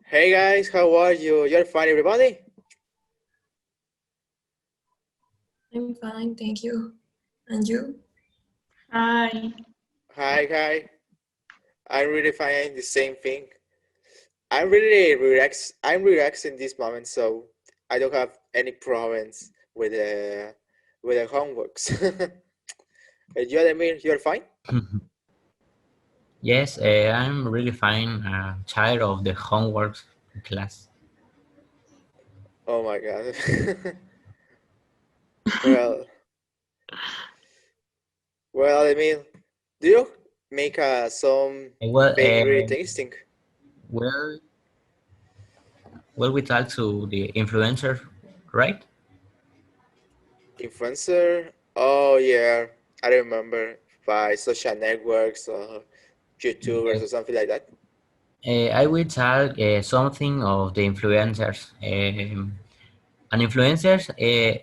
Hey guys, how are you? You're fine, everybody? I'm fine, thank you. And you? Hi. Hi. I'm really fine. The same thing. I'm really relaxed. I'm relaxed in this moment, so I don't have any problems with the homeworks. You, Ademir, you're fine? Yes, I'm really fine. Tired of the homework class. Oh my god. well, Ademir, do you make some Well, favorite tasting? well, well, we talk to the influencer, right? Influencer? Oh yeah, I remember by social networks or YouTubers Yes. or something like that. I will talk something of the influencers. An influencer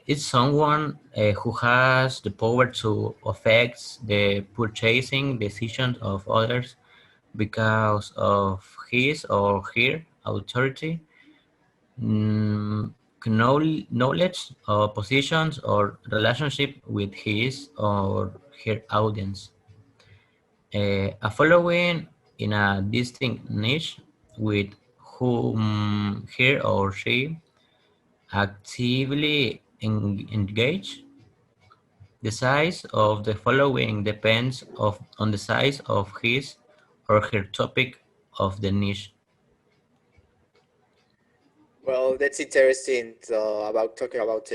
is someone who has the power to affect the purchasing decisions of others because of his or her authority, mm, knowledge, or positions, or relationship with his or her audience. A following in a distinct niche with whom he or she actively engage. The size of the following depends on the size of his or her topic of the niche. Well, that's interesting about talking about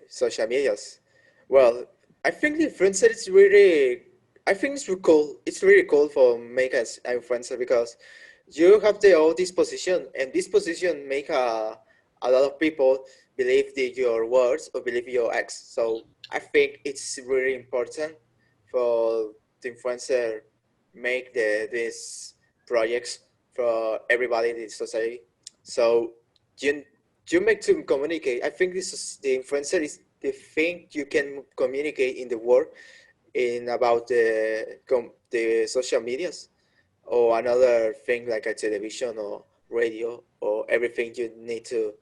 social medias. Well, I think the influencer is really, I think it's really cool. It's really cool for make us an influencer because you have the all this position, and this position make a lot of people believe your words or believe your acts. So I think it's really important for the influencer make these projects for everybody in the society. So you you make to communicate. I think this is the influencer is the thing you can communicate in the world in about the social medias or another thing like a television or radio or everything you need to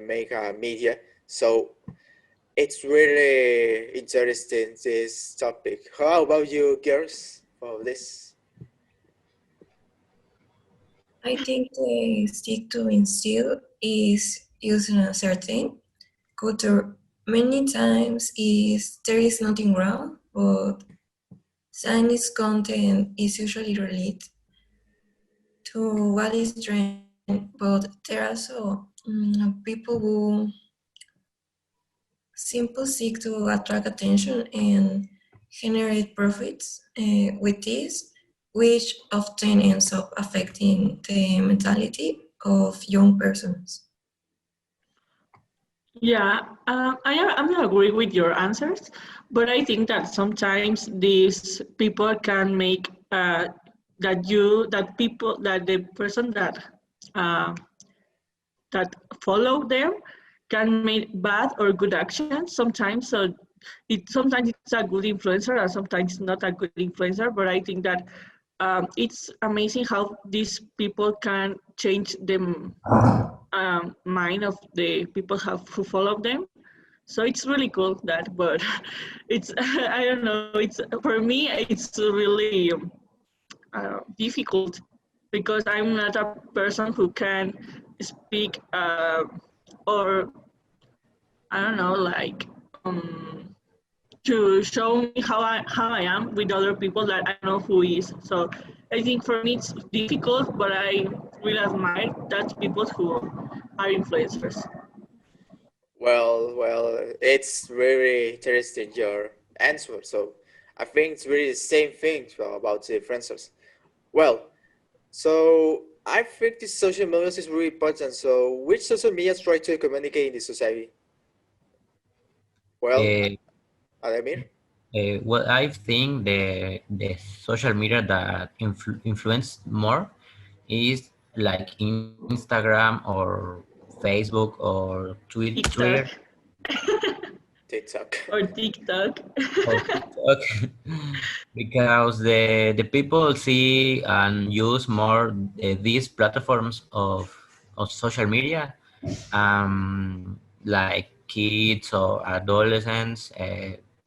make a media. So it's really interesting this topic. How about you, girls, for this? I think the stick to instill is using a certain culture. Many times is there is nothing wrong, but science content is usually related to what is trend. But there are also people who simply seek to attract attention and generate profits with this, which often ends up affecting the mentality of young persons. Yeah, I'm not agree with your answers, but I think that sometimes these people can make that the person uh, that follow them can make bad or good actions sometimes. So sometimes it's a good influencer and sometimes not a good influencer. But I think that it's amazing how these people can change the mind of the people who follow them. So it's really cool that, but it's I don't know. It's for me. It's really difficult because I'm not a person who can speak or I don't know, like to show me how I am with other people that I know who is. So I think for me it's difficult, but I really admire that people who are influencers. Well, it's very interesting your answer. So I think it's really the same thing about the influencers. Well, so I think this social media is really important. So which social media try to communicate in the society? Well, Uh, Ademir? well, I think the social media that influence more is like Instagram or Facebook or Twitter TikTok TikTok. or TikTok. or TikTok because the people see and use more these platforms of of social media, like kids or adolescents,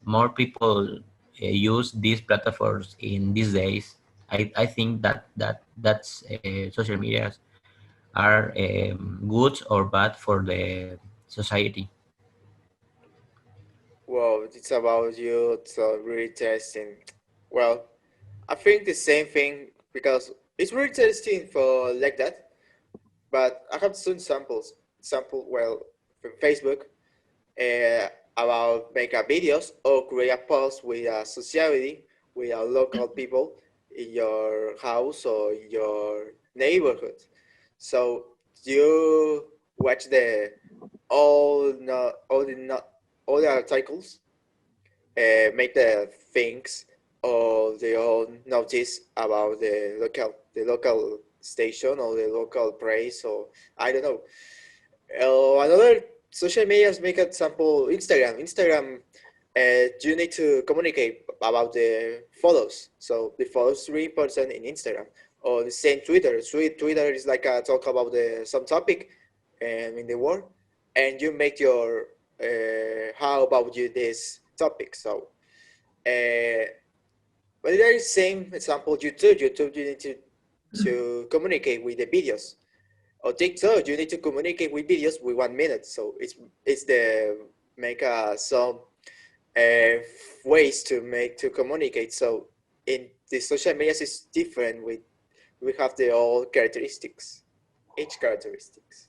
more people use these platforms in these days. I think that's social medias are good or bad for the society. Well, it's about you. It's really interesting. Well, I think the same thing because it's really interesting for like that. But I have some samples. Sample well from Facebook about make a videos or create a post with a society with a local people in your house or in your neighborhood. So you watch the all not all the not all the articles, make the things or the all notice about the local station or the local place or I don't know. Another social medias make example Instagram. Instagram, you need to communicate about the photos. So the photos 3% in Instagram. Or the same Twitter. Twitter is like a talk about some topic in the world, and you make your how about you this topic. So, but there is same example YouTube. YouTube you need to communicate with the videos or TikTok, you need to communicate with videos with 1 minute. So it's the make some uh, ways to make to communicate. So in the social medias is different. We have the all characteristics, each characteristics.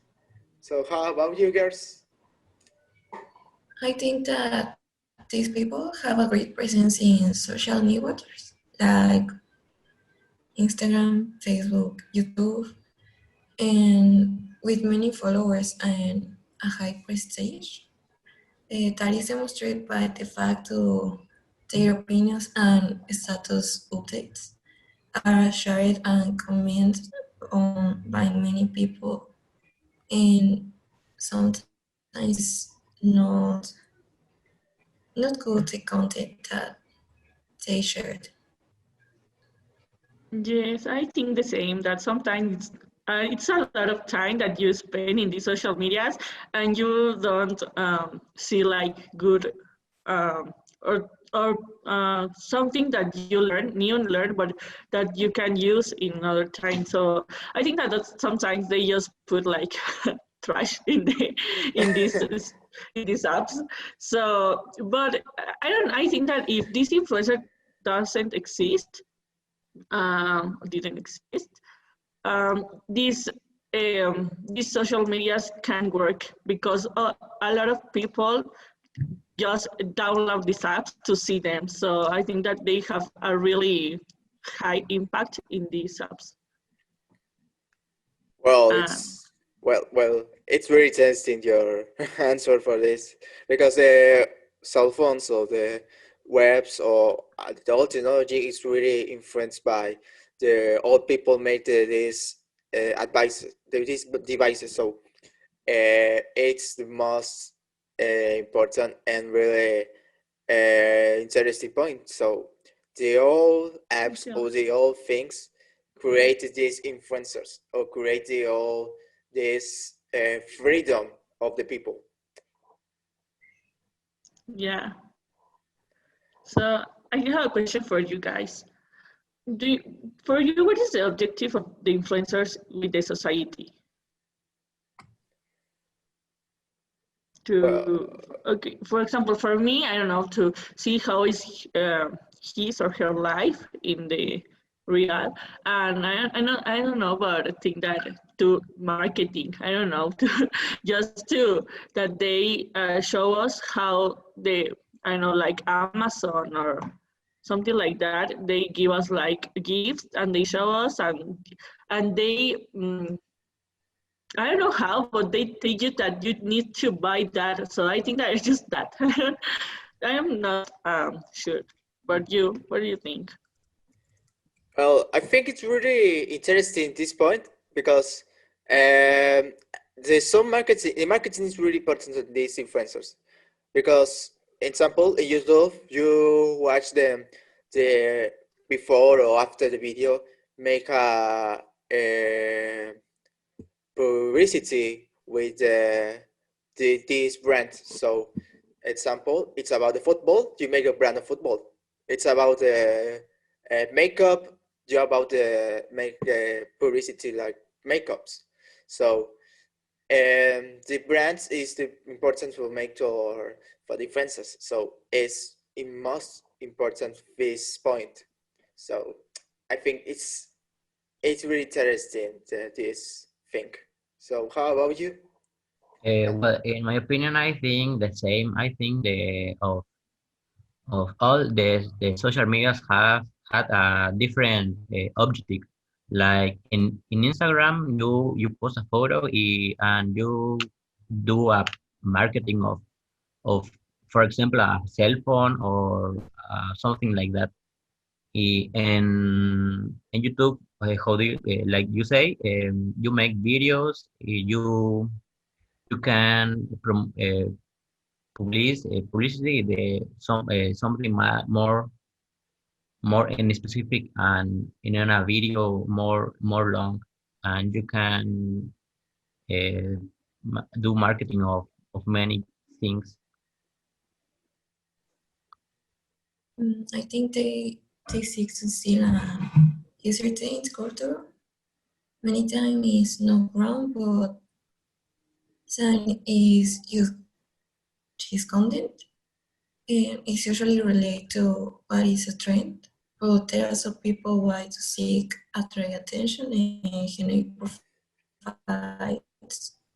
So how about you girls? I think that these people have a great presence in social networks like Instagram, Facebook, YouTube, and with many followers and a high prestige. That is demonstrated by the fact that their opinions and status updates are shared and commented on by many people, and sometimes not not good the content that they shared. Yes, I think the same. That sometimes it's a lot of time that you spend in the social medias, and you don't see like good or something that you learn, but that you can use in another time. So I think that's sometimes they just put like trash in in these in these apps. So, but I don't. I think that if this influencer doesn't exist, didn't exist, these social medias can work because a lot of people just download these apps to see them. So I think that they have a really high impact in these apps. Well, Uh, it's very interesting your answer for this because cell phones or the webs or the old technology is really influenced by the old people made these advices, these devices. So it's the most important and really interesting point. So the old apps yeah. or the old things created these influencers or created all this freedom of the people. Yeah. So I have a question for you guys. Do you, for you, what is the objective of the influencers with the society? To Well, okay, for example, for me, I don't know, to see how is his or her life in the real, and I don't know, but I think that to marketing, I don't know, to just to that they show us how they, I don't know, like Amazon or something like that, they give us like gifts and they show us and they I don't know how, but they teach you that you need to buy that. So I think that it's just that. I am not sure. But you, what do you think? well, I think it's really interesting this point because there's some marketing. The marketing is really important to these influencers because, example, in YouTube, you watch them the before or after the video, make a publicity with this brand. So, example, it's about the football. You make a brand of football. It's about makeup. You about make publicity like makeups. So, the brands is the important to make for differences. So it's the most important this point. So I think it's really interesting this thing. So how about you? Well, in my opinion, I think the same. I think of all the social medias have had a different objective. Like in Instagram, you post a photo and you do a marketing of, for example, a cell phone or something like that. And YouTube, how do you, like you say, you make videos, you can publicity the something more in specific and in a video more long, and you can uh, do marketing of many things. I think they seek to steal a certain culture. Many times it's not wrong, but some is used his content, and it's usually related to what is a trend. But there are some people who to seek attract attention and generate profiles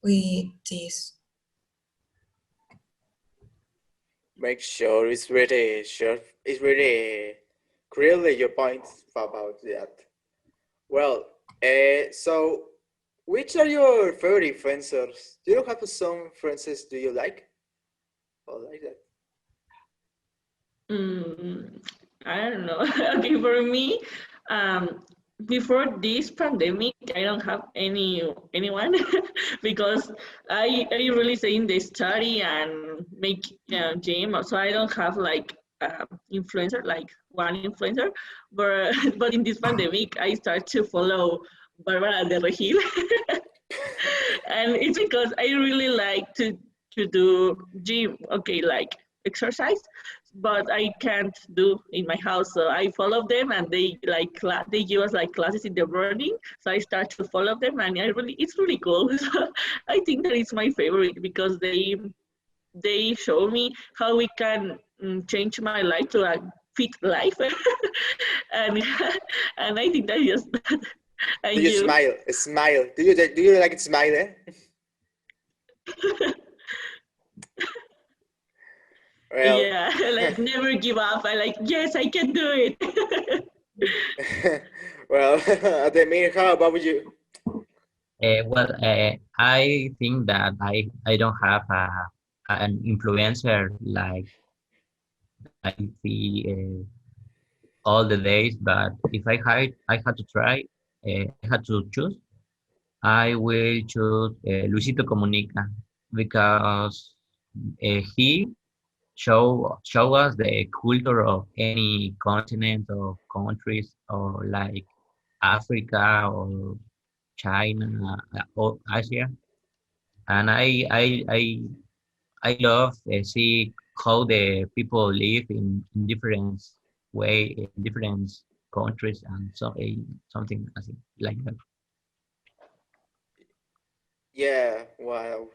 with this. Make sure it's really sure it's really clearly your point about that. Well, so which are your favorite influencers? Do you have some influencers do you like? Or like that? I don't know. Okay, for me, before this pandemic, I don't have anyone because I really say in the study and make gym, so I don't have like influencer like one influencer. But but in this pandemic, I start to follow Barbara de Regil, and it's because I really like to do gym. Okay, like exercise, but I can't do in my house. So I follow them, and they like they give us like classes in the morning. So I start to follow them, and it's really cool. So I think that it's my favorite because they show me how we can change my life to a fit life, and and I think that just Do and you you. smile? Smile. Do you like it smile? Eh? Well, Yeah, like never give up. I like, yes, I can do it. well, Ademir, how about you? Well, I think that I don't have an influencer like I see all the days, but if I had to try, I had to choose. I will choose Luisito Comunica because he show us the culture of any continent or countries or like Africa or China or Asia, and I love see how the people live in different way in different countries and so something as like that. Yeah, wow,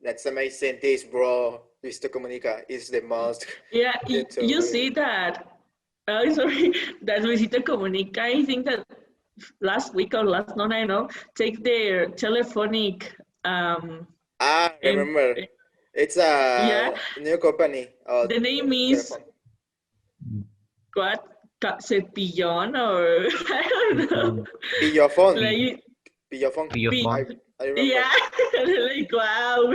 that's amazing. This bro, Mr. Comunica is the most Yeah, you into. see that. Sorry, that Luisito Comunica. I think that last week or last month, I know, take their telephonic. Ah, And remember, it's yeah, a new company of the name is telephone. what? Cepillon or I don't know. Mm. Pillofon, Like, Pillofon. Your be, phone. I remember. yeah, like wow,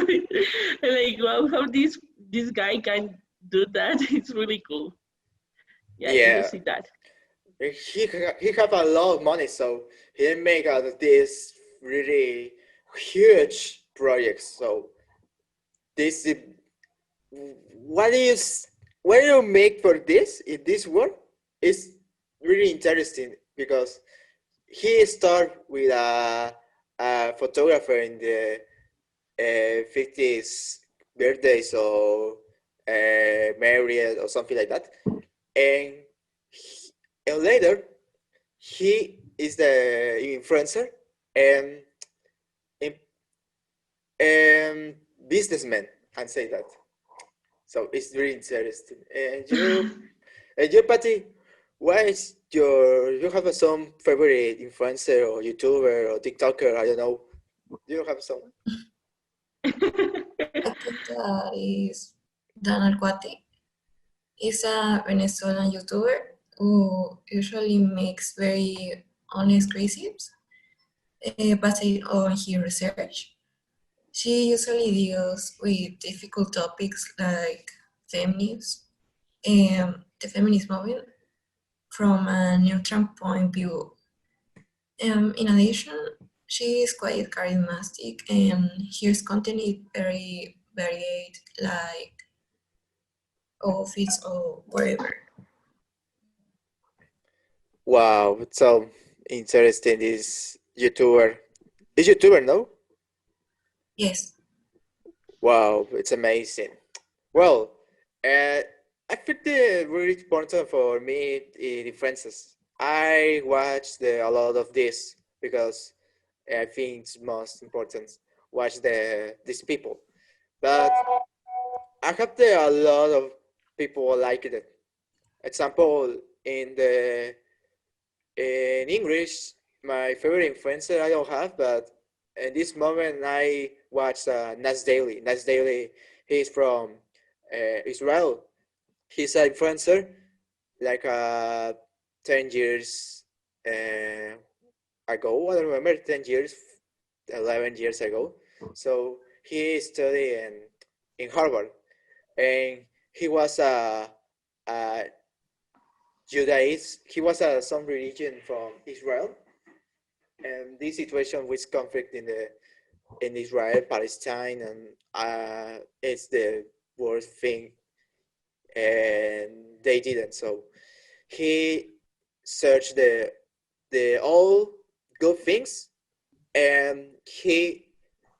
like wow, how this guy can do that? It's really cool. Yeah, you Yeah, see that. he have a lot of money, so he make this really huge projects. So this is what is what do you make for this in this world is really interesting because he start with a photographer in the 50th birthdays or married or something like that, and later he is the influencer and businessman and say that. So it's really interesting. And you, Patty, what is you have some favorite influencer or YouTuber or TikToker? I don't know. Do you have some? I think that is Dan Alcuate. He's a Venezuelan YouTuber who usually makes very honest criticisms based on his research. She usually deals with difficult topics like feminism and the feminist movement from a neutral point of view. In addition, she is quite charismatic and her content is very varied, like outfits or whatever. Wow, it's so interesting. This YouTuber. Is YouTuber, no? Yes, Wow, it's amazing. Well, I think the really important for me differences. I watched a lot of this because I think it's most important. Watch these people, but I have a lot of people like it. Example in English, my favorite influencer I don't have, but in this moment I watch Nas Daily. Nas Daily, he's from Israel. He's an influencer, like 10 years uh, ago. I don't remember 10 years, 11 years ago. So he studied in Harvard, and he was a Judaist. He was some religion from Israel, and this situation with conflict in Israel, Palestine, and it's the worst thing, and they didn't. So he searched the all good things, and he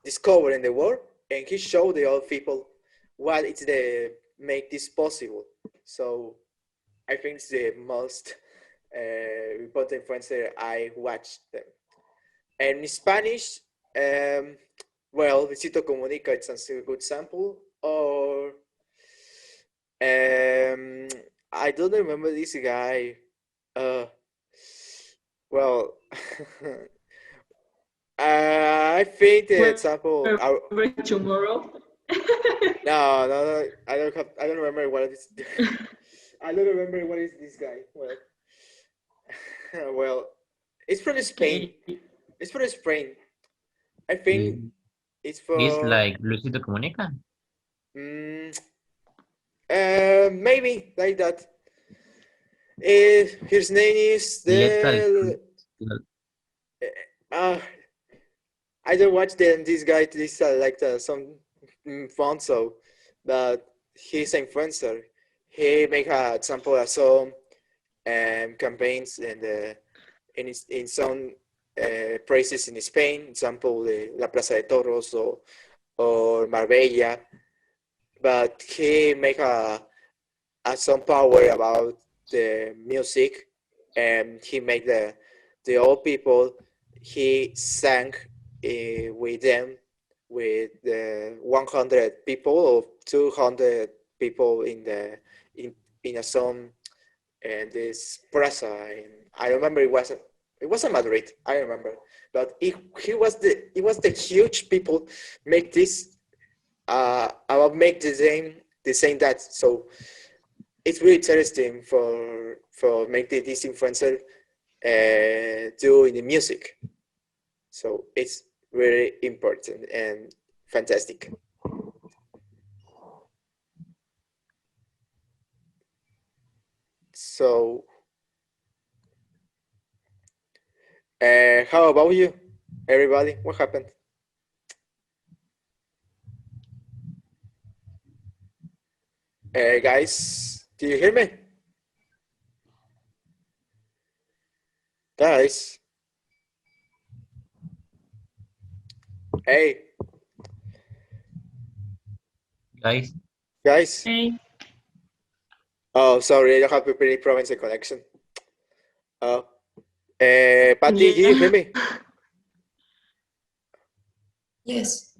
discovered in the world, and he showed the old people what it's the make this possible. So I think it's the most important influencer I watched them. And in Spanish, well, Visito Comunica, it's a good sample. Or I don't remember this guy. Well, I think the example. Tomorrow. No, I don't have. I don't remember what it is. I don't remember what is this guy. Well, well, it's from Spain. Okay. It's from Spain. I think it's It's for like Luisito Comunica. maybe like that. His name is Lethal. uh, I don't watch this guy. This like some font so, but he's an influencer. He make a example of some campaigns in some places in Spain. Example, La Plaza de Toros or Marbella. But he make a some power about the music, and he made the old people. He sang with them with the 100 people or 200 people in a song and this plaza. And I remember it was a Madrid. I remember, but it was the huge people make this about make the same that. So it's really interesting for make this influencer do in the music. So it's very important and fantastic. So how about you, everybody? What happened? Guys, do you hear me? Guys. Hey, Guys, guys. Hey, Oh, sorry, I don't have a pretty province connection. Oh, Patty, yeah. you hear me? Yes.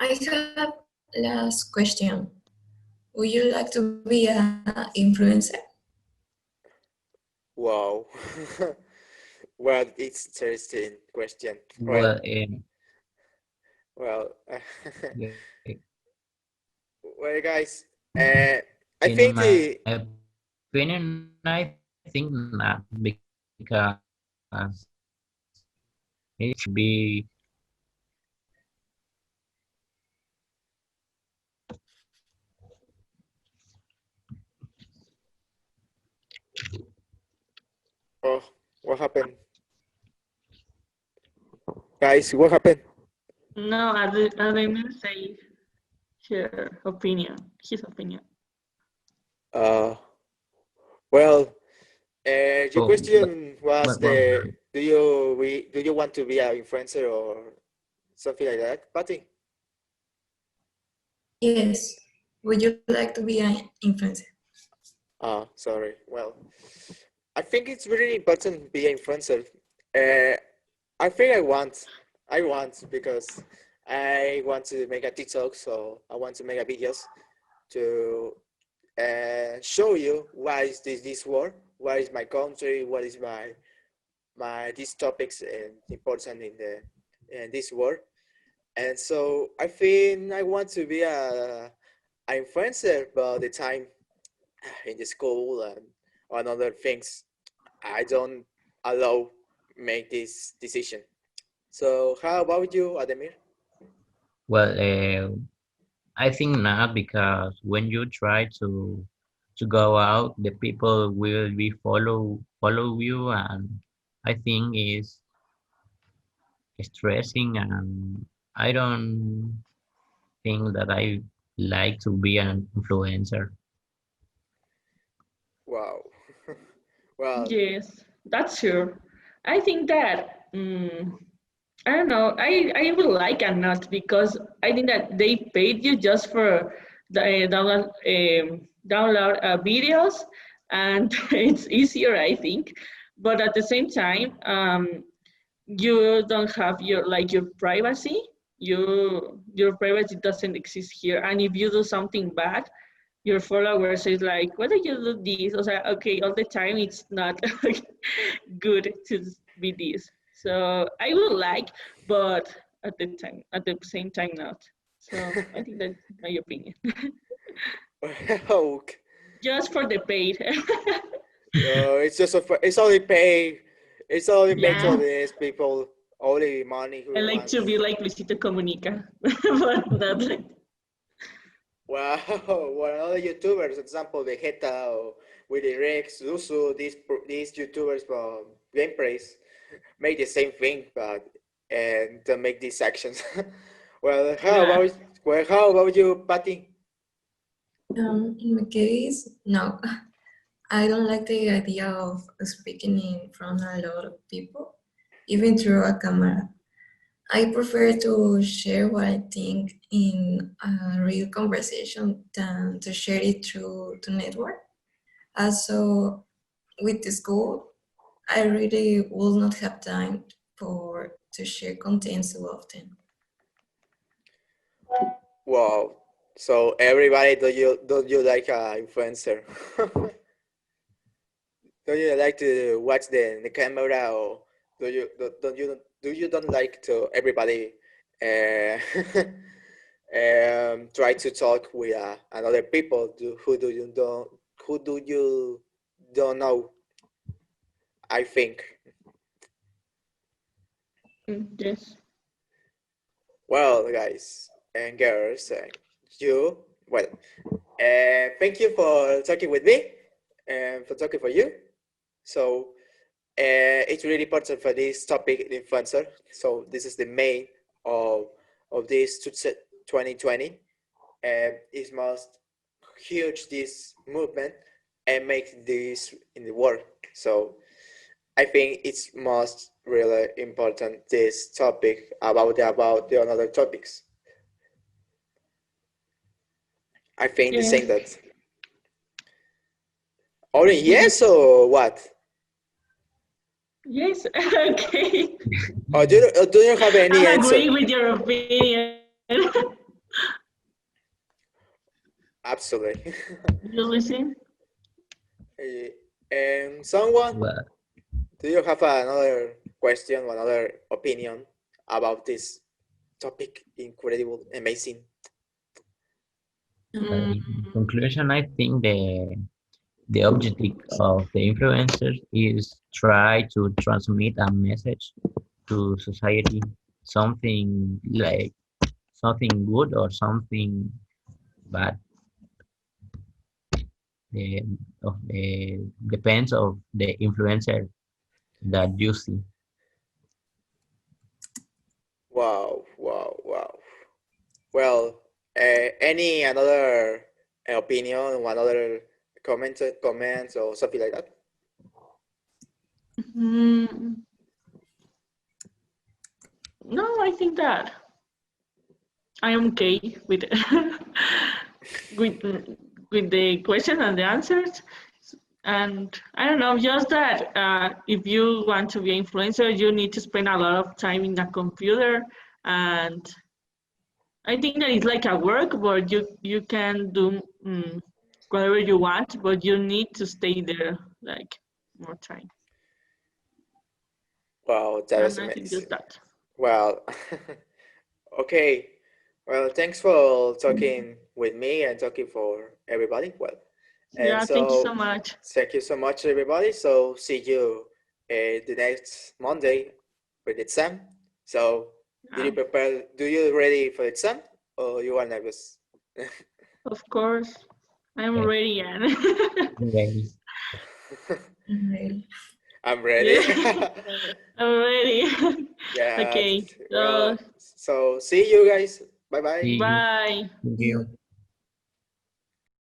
I have last question. Would you like to be an influencer? Wow. Well, it's interesting question. well, Well, yeah, well, guys. I in think my the opinion, I think not because it should be oh, what happened, guys? What happened? No, Ademir say her opinion, his opinion. Uh, well, your oh, question was well, do you want to be an influencer or something like that, Patty? Yes. Would you like to be an influencer? Sorry. Well, I think it's really important to be an influencer. Uh, I think I want because I want to make a TikTok, so I want to make a videos to show you why is this war, what is my country, what is my these topics and important in the in this war. And so I think I want to be a influencer, but the time in the school and on other things, I don't allow make this decision. So how about you, Ademir? well, I think not because when you try to go out, the people will be follow you, and I think is stressing, and I don't think that I like to be an influencer. Wow. Well, Yes, that's true. I think that I don't know. I would like or not because I think that they paid you just for the download videos, and it's easier, I think. But at the same time, you don't have your privacy. Your privacy doesn't exist here, and if you do something bad, your followers is like, why do you do this? O sea, okay, all the time it's not good to be this. So I would like, but at the same time, not. So I think that's my opinion. well, Just for the paid. it's just it's only pay, it's only pay to Yeah, these people, only money I who like to wants. be like Luisito Comunica, but not like. Wow, well, other YouTubers, for example, Vegeta or Willy Rex, Lusu, these YouTubers from gameplays make the same thing, but and to make these actions. Well, Yeah. how about you, Patty? In my case, no. I don't like the idea of speaking in front of a lot of people, even through a camera. I prefer to share what I think in a real conversation than to share it through the network. Also, with the school, I really will not have time for to share content so often. Wow. So everybody, do you like influencer? Do you like to watch the camera, or don't you don't like to everybody uh, try to talk with another people who do you don't know? I think. Yes. Well, guys and girls, you well. Thank you for talking with me and for talking for you. So it's really important for this topic, influencer. So this is the main of of this 2020, and it's most huge this movement and make this in the world. So I think it's most really important this topic about the other topics. I think the same that. Only yes or what? Yes, okay. Or do you have any I answer? agree with your opinion. Absolutely. You listen? And someone, Well, do you have another question, another opinion about this topic? Incredible, amazing. in conclusion, I think the objective of the influencers is try to transmit a message to society, something like something good or something bad. The, of the depends of the influencer that you see. Wow, wow, wow. Well, any another opinion, another comments or something like that? Mm, no, I think that I am okay with with with the question and the answers. And I don't know, just that if you want to be an influencer, you need to spend a lot of time in the computer, and I think that it's like a work, but you can do whatever you want, but you need to stay there like more time. Wow, that was And I think amazing. just that. Well, okay. Well, thanks for talking with me and talking for everybody. Well, and Yeah, thank you so much. thank you so much, everybody. So see you the next Monday with the exam. So did you prepare? Do you ready for the exam or you are nervous? Of course, I'm Yeah. ready, Anne. Okay. Really. I'm ready. Yeah, I'm ready. Yeah. Okay, Well, so see you guys. Bye bye. See you. bye. Thank you.